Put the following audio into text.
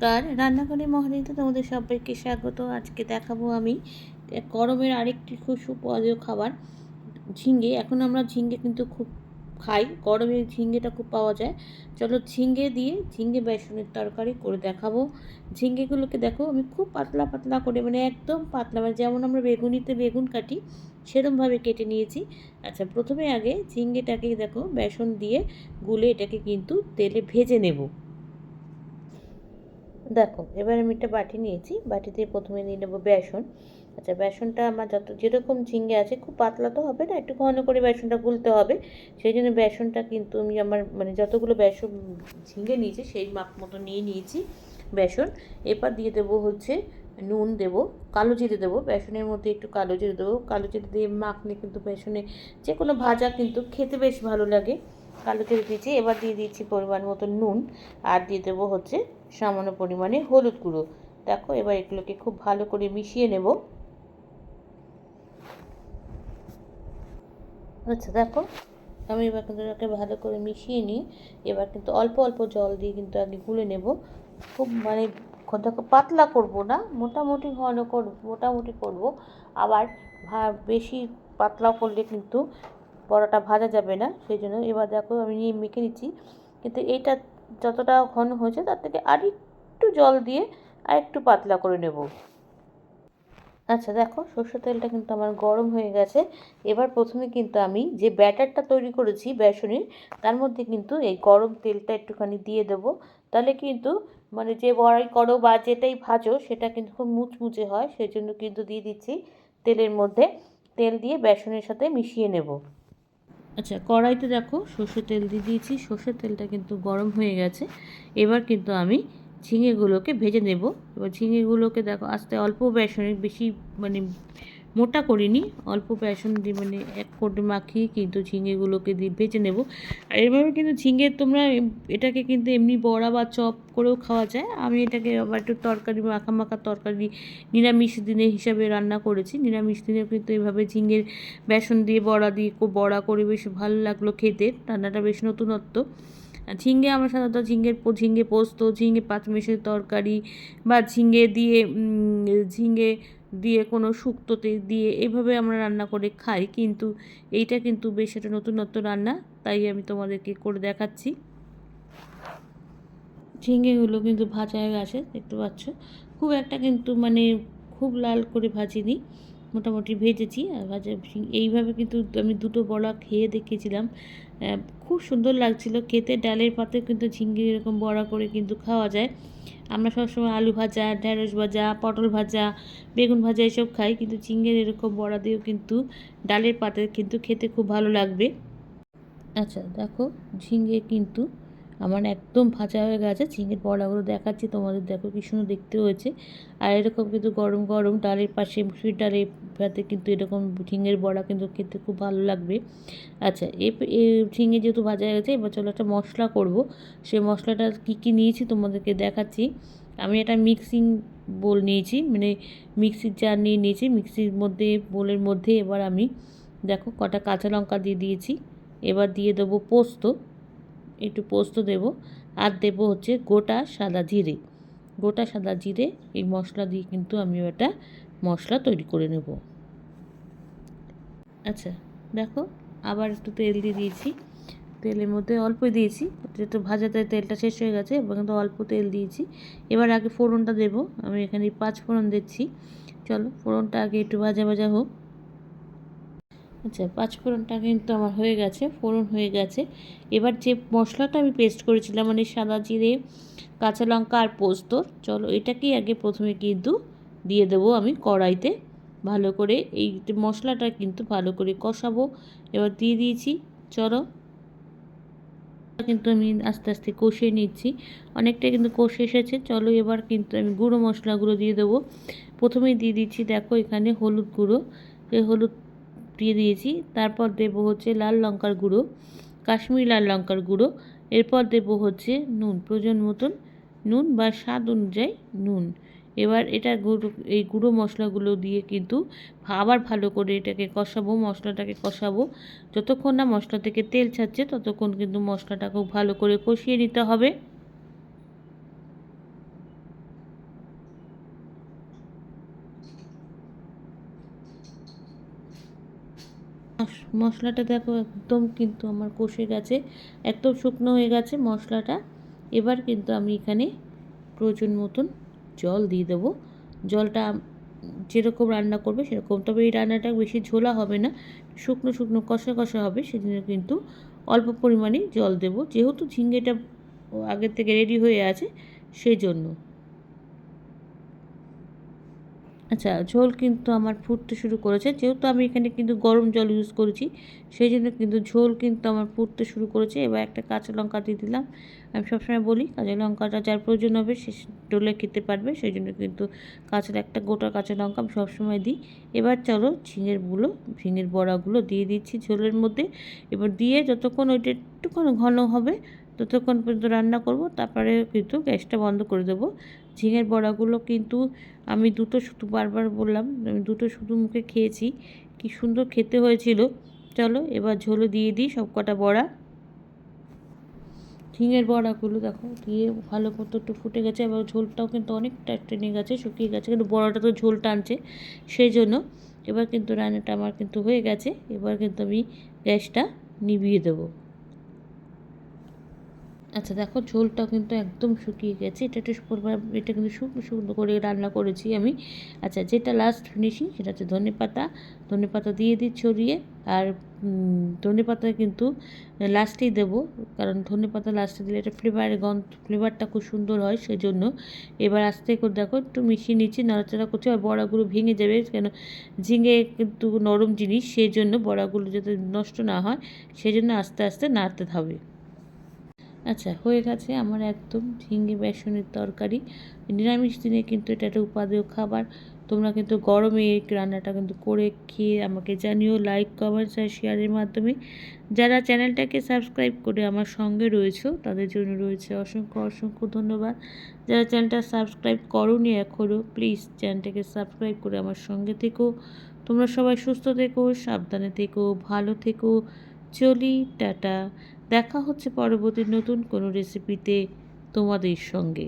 নমস্কার, রান্নাঘরে মহারানীতে তোমাদের সবাইকে স্বাগত। আজকে দেখাবো আমি গরমের আরেকটি খুব সুস্বাদু খাবার, ঝিঙে। এখন আমরা ঝিঙে কিন্তু খুব খাই, গরমে ঝিঙেটা খুব পাওয়া যায়। চলো ঝিঙে দিয়ে ঝিঙে বেসনের তরকারি করে দেখাবো। ঝিঙেগুলোকে দেখো আমি খুব পাতলা পাতলা করে, মানে একদম পাতলা, মানে যেমন আমরা বেগুনিতে বেগুন কাটি সেরকমভাবে কেটে নিয়েছি। আচ্ছা, প্রথমে আগে ঝিঙেটাকে দেখো বেসন দিয়ে গুলে এটাকে কিন্তু তেলে ভেজে নেব। দেখো এবার আমি একটা বাটি নিয়েছি, বাটিতে প্রথমে নিয়ে নেবো বেসন। আচ্ছা, বেসনটা আমার যেরকম ঝিঙে আছে, খুব পাতলা তো হবে না, একটু ঘন করে বেসনটা গুলতে হবে। সেই জন্য বেসনটা কিন্তু আমি আমার মানে যতগুলো বেসন ঝিঙে নিয়েছি সেই মাপ মতো নিয়ে নিয়েছি বেসন। এবার দিয়ে দেবো হচ্ছে নুন, দেবো কালো জিরে, দেবো বেসনের মধ্যে একটু কালো জিরে দেবো। কালো জিরে দিয়ে মাখলে কিন্তু বেসনে যে কোনো ভাজা কিন্তু খেতে বেশ ভালো লাগে। কালো জিরে দিয়েছি, এবার দিয়ে দিচ্ছি পরিমাণ মতো নুন, আর দিয়ে দেবো হচ্ছে সামান্য পরিমাণে হলুদ গুঁড়ো। দেখো এবার এগুলোকে খুব ভালো করে মিশিয়ে নেব। আচ্ছা দেখো, আমি এবার কিন্তু এটাকে ভালো করে মিশিয়ে নিই। এবার কিন্তু অল্প অল্প জল দিয়ে কিন্তু আগে গুলে নেব। খুব মানে দেখো পাতলা করব না, মোটামুটি ঘন করব, মোটামুটি করব। আবার বেশি পাতলা করলে কিন্তু বড়াটা ভাজা যাবে না, সেই জন্য এবার দেখো আমি নিয়ে মেখে নিচ্ছি। কিন্তু এইটা যতটা ঘন হয়েছে তার থেকে আর একটু জল দিয়ে আর একটু পাতলা করে নেব। আচ্ছা দেখো, সরষের তেলটা কিন্তু আমার গরম হয়ে গেছে। এবার প্রথমে কিন্তু আমি যে ব্যাটারটা তৈরি করেছি বেসনের, তার মধ্যে কিন্তু এই গরম তেলটা একটুখানি দিয়ে দেবো। তাহলে কিন্তু মানে যে বড়াই করো বা যেটাই ভাজো সেটা কিন্তু খুব মুচমুচে হয়। সেই জন্য কিন্তু দিয়ে দিচ্ছি তেলের মধ্যে, তেল দিয়ে বেসনের সাথে মিশিয়ে নেব। আচ্ছা, কড়াইতে দেখো সর্ষের তেল দিয়ে দিয়েছি, সর্ষের তেলটা কিন্তু গরম হয়ে গেছে। এবার কিন্তু আমি ঝিঙেগুলোকে ভেজে নেব। এবার ঝিঙেগুলোকে দেখো আস্তে অল্প বেসনে, বেশি মানে মোটা করিনি, অল্প বেসন দিয়ে মানে এক কোটে মাখিয়ে কিন্তু ঝিঙেগুলোকে দিয়ে ভেজে নেব। আর এভাবে কিন্তু ঝিঙে তোমরা এটাকে কিন্তু এমনি বড়া বা চপ করেও খাওয়া যায়। আমি এটাকে আবার একটু তরকারি, মাখা মাখা তরকারি নিরামিষ দিনে হিসাবে রান্না করেছি। নিরামিষ দিনেও কিন্তু এভাবে ঝিঙের বেসন দিয়ে বড়া করে বেশ ভালো লাগলো খেতে, রান্নাটা বেশ নতুনত্ব। ঝিঙে আমরা সাধারণত ঝিঙে পোস্ত, ঝিঙে পাঁচমিশালি তরকারি বা ঝিঙে দিয়ে কোনো শুক্তোতে দিয়ে এভাবে আমরা রান্না করে খাই, কিন্তু এইটা কিন্তু বেশ একটা নতুনত্ব রান্না, তাই আমি তোমাদেরকে করে দেখাচ্ছি। ঝিঙেগুলো কিন্তু ভাজা হয়ে গেছে, দেখতে পাচ্ছ। খুব একটা কিন্তু মানে খুব লাল করে ভাজিনি, মোটামুটি ভেজেছি। আর এইভাবে কিন্তু আমি দুটো বড়া খেয়ে দেখিয়েছিলাম, খুব সুন্দর লাগছিল খেতে। ডালের পাতে কিন্তু ঝিঙে এরকম বড়া করে কিন্তু খাওয়া যায়। আমরা সবসময় আলু ভাজা, ঢেঁড়স ভাজা, পটল ভাজা, বেগুন ভাজা এসব খাই, কিন্তু ঝিঙের এরকম বড়া দিয়েও কিন্তু ডালের পাতে কিন্তু খেতে খুব ভালো লাগবে। আচ্ছা দেখো, ঝিঙে কিন্তু আমার একদম ভাজা হয়ে গেছে। ঝিঙের বড়াগুলো দেখাচ্ছি তোমাদের, দেখো কি সুন্দর দেখতে হয়েছে। আর এরকম কিন্তু গরম গরম ডালের পাশে, মুসুরির ডালের ভাতে কিন্তু এরকম ঝিঙের বড়া কিন্তু খেতে খুব ভালো লাগবে। আচ্ছা, ঝিঙে যেহেতু ভাজা হয়ে গেছে, এবার চলো একটা মশলা করব। সেই মশলাটা কী কী নিয়েছি তোমাদেরকে দেখাচ্ছি। আমি একটা মিক্সিং বোল নিয়েছি, মানে মিক্সির জার নিয়ে নিয়েছি। মিক্সির মধ্যে, বোলের মধ্যে এবার আমি দেখো কটা কাঁচা লঙ্কা দিয়ে দিয়েছি। এবার দিয়ে দেবো পোস্ত, একটু পোস্ত দেব, আর দেবো হচ্ছে গোটা সাদা জিরে। গোটা সাদা জিরে এই মশলা দিয়ে কিন্তু আমি একটা মশলা তৈরি করে নেব। আচ্ছা দেখো, আবার একটু তেল দিয়ে দিয়েছি, তেলের মধ্যে অল্প দিয়েছি, যেহেতু ভাজাতে তেলটা শেষ হয়ে গেছে এবং কিন্তু অল্প তেল দিয়েছি। এবার আগে ফোড়নটা দেব, আমি এখানে 5 ফোড়ন দিচ্ছি। চলো ফোড়নটা আগে একটু ভাজা ভাজা হোক। আচ্ছা, 5 ফোড়নটা কিন্তু আমার হয়ে গেছে, ফোড়ন হয়ে গেছে। এবার যে মশলাটা আমি পেস্ট করেছিলাম, মানে সাদা জিরে, কাঁচা লঙ্কা আর পোস্ত, চলো এটাকেই আগে প্রথমে কিন্তু দিয়ে দেবো আমি কড়াইতে। ভালো করে এই মশলাটা কিন্তু ভালো করে কষাবো। এবার দিয়ে দিয়েছি, চলো কিন্তু আমি আস্তে আস্তে কষিয়ে নিচ্ছি, অনেকটা কিন্তু কষে এসেছে। চলো এবার কিন্তু আমি গুঁড়ো মশলাগুলো দিয়ে দেবো। প্রথমেই দিয়ে দিচ্ছি দেখো এখানে হলুদ গুঁড়ো, এই হলুদ দিয়ে দিয়েছি। তারপর দেব হচ্ছে লাল লঙ্কার গুঁড়ো, কাশ্মীরি লাল লঙ্কার গুঁড়ো। এরপর দেব হচ্ছে নুন, প্রয়োজন মতন নুন বা স্বাদ অনুযায়ী নুন। এবার এই গুঁড়ো মশলাগুলো দিয়ে কিন্তু আবার ভালো করে এটাকে কষাবো, মশলাটাকে কষাবো। যতক্ষণ না মশলা থেকে তেল ছাড়ছে ততক্ষণ কিন্তু মশলাটা খুব ভালো করে কষিয়ে নিতে হবে। মশলাটা দেখো একদম কিন্তু আমার কষে গেছে, একদম শুকনো হয়ে গেছে মশলাটা। এবার কিন্তু আমি এখানে প্রয়োজন মতন জল দিয়ে দেবো। জলটা যেরকম রান্না করবে সেরকম, তবে এই রান্নাটা বেশি ঝোলা হবে না, শুকনো শুকনো কষা কষা হবে, সেজন্য কিন্তু অল্প পরিমাণে জল দেব, যেহেতু ঝিঙ্গেটা আগের থেকে রেডি হয়ে আছে সেই জন্য। আচ্ছা, ঝোল কিন্তু আমার ফুটতে শুরু করেছে, যেহেতু আমি এখানে কিন্তু গরম জল ইউজ করেছি সেই জন্য কিন্তু ঝোল কিন্তু আমার ফুটতে শুরু করেছে। এবার একটা কাঁচা লঙ্কা দিয়ে দিলাম। আমি সবসময় বলি কাঁচা লঙ্কাটা যার প্রয়োজন হবে সে ডলে খেতে পারবে, সেই জন্য কিন্তু একটা গোটা কাঁচা লঙ্কা আমি সবসময় দিই। এবার চলো ঝিঙের বড়াগুলো দিয়ে দিচ্ছি ঝোলের মধ্যে। এবার দিয়ে যতক্ষণ ওইটা একটুখানি ঘন হবে ততক্ষণ পর্যন্ত রান্না করব, তারপরে কিন্তু গ্যাসটা বন্ধ করে দেবো। ঝিঙের বড়াগুলো কিন্তু আমি দুটো শুধু, বারবার বললাম আমি দুটো শুধু মুখে খেয়েছি, কি সুন্দর খেতে হয়েছিল। চলো এবার ঝোলে দিয়ে দিই সব কটা বড়া। ঝিঙের বড়াগুলো দেখো দিয়ে ভালো মতো একটু ফুটে গেছে, এবার ঝোলটাও কিন্তু অনেকটা টেনে গেছে, শুকিয়ে গেছে, কিন্তু বড়াটা তো ঝোল টানছে সেই জন্য। এবার কিন্তু রান্নাটা আমার কিন্তু হয়ে গেছে। এবার কিন্তু আমি গ্যাসটা নিভিয়ে দেবো। আচ্ছা দেখো ঝোলটা কিন্তু একদম শুকিয়ে গেছে, এটা কিন্তু শুকনো শুকনো করে রান্না করেছি আমি। আচ্ছা, যেটা লাস্ট ফিনিশিং সেটা হচ্ছে ধনেপাতা দিয়ে দিই ছড়িয়ে। আর ধনেপাতা কিন্তু লাস্টেই দেবো, কারণ ধনেপাতা লাস্টে দিলে এটা ফ্লেভারটা খুব সুন্দর হয় সেই জন্য। এবার আস্তে করে দেখো একটু মিশিয়ে নিচ্ছি, নাড়াচাড়া করছি, আর বড়াগুলো ভেঙে যাবে, কেন ঝিঙে কিন্তু নরম জিনিস, সেই জন্য বড়াগুলো যাতে নষ্ট না হয় সেই জন্য আস্তে আস্তে নাড়তে হবে। আচ্ছা, হয়ে গেছে আমার একদম ঝিঙে বেসনের তরকারি। নিরামিষ দিনে কিন্তু এটা একটা উপাদেয় খাবার। তোমরা কিন্তু গরমে এই রান্নাটা কিন্তু করে খেয়ে আমাকে জানিও, লাইক কমেন্টস আর শেয়ারের মাধ্যমে। যারা চ্যানেলটাকে সাবস্ক্রাইব করে আমার সঙ্গে রয়েছে তাদের জন্য রয়েছে অসংখ্য অসংখ্য ধন্যবাদ। যারা চ্যানেলটা সাবস্ক্রাইব করোনি এখনও, প্লিজ চ্যানেলটাকে সাবস্ক্রাইব করে আমার সঙ্গে থেকো। তোমরা সবাই সুস্থ থেকো, সাবধানে থেকো, ভালো থেকো। চলি, টাটা। দেখা হচ্ছে পরবর্তী নতুন কোনো রেসিপিতে তোমাদের সঙ্গে।